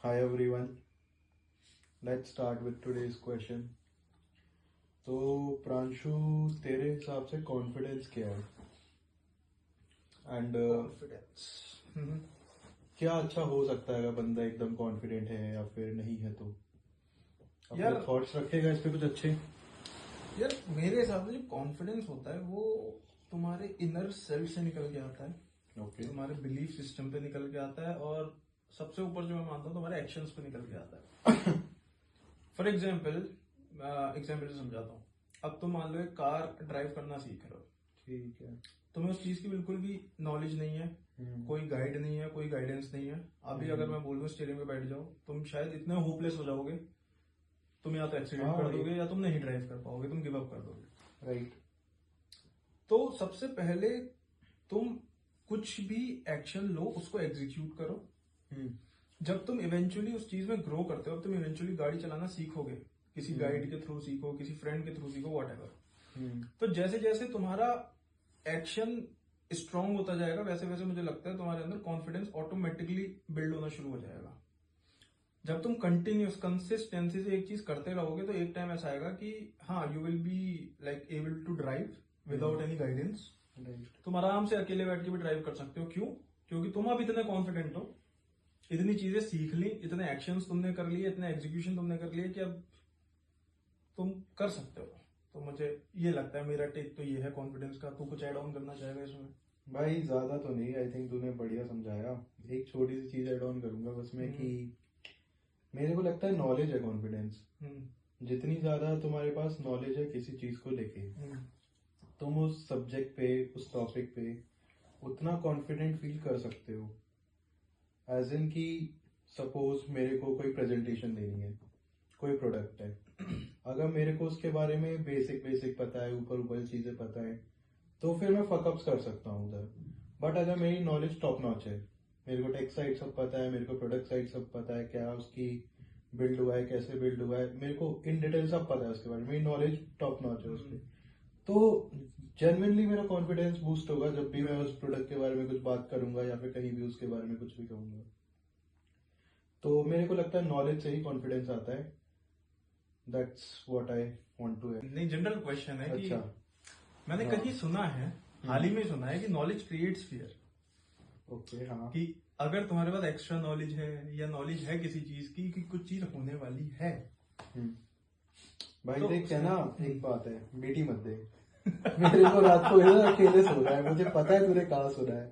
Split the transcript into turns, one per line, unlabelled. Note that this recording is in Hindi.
Hi everyone. Let's start with today's question. तो प्रांशु, तेरे हिसाब से कॉन्फिडेंस क्या है? एंड
कॉन्फिडेंस
क्या अच्छा हो सकता है अगर बंदा एकदम कॉन्फिडेंट है या फिर नहीं है तो? अपने
यार
थॉट्स रखेगा इस पे कुछ अच्छे?
यार मेरे हिसाब से जो कॉन्फिडेंस होता है वो तुम्हारे इनर सेल्फ से निकल के आता है।
ओके.
तुम्हारे बिलीफ सिस्टम पे निकल के आता है और सबसे ऊपर जो मैं मानता हूँ तुम्हारे एक्शंस पे निकल के आता है। फॉर एग्जाम्पल से समझाता हूँ। अब तुम मान लो एक कार ड्राइव करना सीख रहे हो।
ठीक है.
तुम्हें उस चीज की बिल्कुल भी नॉलेज नहीं है, कोई गाइड नहीं है, कोई गाइडेंस नहीं है। अभी अगर मैं बोल दूं स्टीयरिंग पे बैठ जाओ, तुम शायद इतने होपलेस हो जाओगे, तुम या तो एक्सीडेंट कर दोगे या तुम नहीं ड्राइव कर पाओगे, तुम गिव अप कर दोगे।
राइट.
तो सबसे पहले तुम कुछ भी एक्शन लो, उसको एग्जीक्यूट करो। जब तुम इवेंचुअली उस चीज में ग्रो करते हो, तुम इवेंचुअली गाड़ी चलाना सीखोगे, किसी गाइड के थ्रू सीखो, किसी फ्रेंड के थ्रू सीखो, व्हाटएवर। तो जैसे जैसे तुम्हारा एक्शन स्ट्रांग होता जाएगा, वैसे वैसे मुझे लगता है तुम्हारे अंदर कॉन्फिडेंस ऑटोमेटिकली बिल्ड होना शुरू हो जाएगा। जब तुम कंटिन्यूस कंसिस्टेंसी से एक चीज करते रहोगे तो एक टाइम ऐसा आएगा कि हाँ, you will be like able to drive without any guidance. तुम आराम से अकेले बैठ के भी ड्राइव कर सकते हो। क्यों? क्योंकि तुम अब इतने कॉन्फिडेंट हो, इतनी चीजें सीख ली, इतने एक्शंस तुमने कर लिए, इतने एग्जीक्यूशन तुमने कर लिए कि अब तुम कर सकते हो। तो मुझे ये लगता है, मेरा टेक तो ये है कॉन्फिडेंस का। तू कुछ ऐड ऑन करना चाहेगा इसमें?
भाई ज्यादा तो नहीं, आई थिंक तूने बढ़िया समझाया. एक छोटी सी चीज ऐड ऑन करूंगा बस मैं कि मेरे को लगता है नॉलेज है कॉन्फिडेंस. जितनी ज्यादा तुम्हारे पास नॉलेज है किसी चीज को लेके, तुम उस सब्जेक्ट पे, उस टॉपिक पे उतना कॉन्फिडेंट फील कर सकते हो. एज इन की सपोज मेरे को कोई प्रेजेंटेशन देनी है, कोई प्रोडक्ट है, अगर मेरे को उसके बारे में बेसिक बेसिक पता है, ऊपर ऊपर चीजें पता है, तो फिर मैं फकअप्स कर सकता हूँ उधर. बट अगर मेरी नॉलेज टॉप नॉच है, मेरे को टेक साइड सब पता है, मेरे को प्रोडक्ट साइड सब पता है, क्या उसकी बिल्ड हुआ है, कैसे बिल्ड हुआ है, मेरे को इन डिटेल सब पता है उसके बारे में, मेरी नॉलेज टॉप नॉच है उसमें, तो जेन्युइनली मेरा कॉन्फिडेंस बूस्ट होगा जब भी मैं उस प्रोडक्ट के बारे में कुछ बात करूंगा या फिर कहीं भी उसके बारे में कुछ भी कहूंगा. तो मेरे को लगता है नॉलेज से ही कॉन्फिडेंस आता है. That's what I want to.
नहीं, जनरल क्वेश्चन है
अच्छा.
कि मैंने कहीं सुना है, हाल ही में सुना है कि नॉलेज क्रिएट्स फियर।
ओके. हाँ.
कि अगर तुम्हारे पास एक्स्ट्रा नॉलेज है या नॉलेज है किसी चीज की कि कुछ चीज होने वाली है,
भाई
तो
देख क्या ना, एक बात है, बेटी मत दे. मेरे को रात को अकेले सो रहा है, मुझे पता है तूने कहाँ सुना है.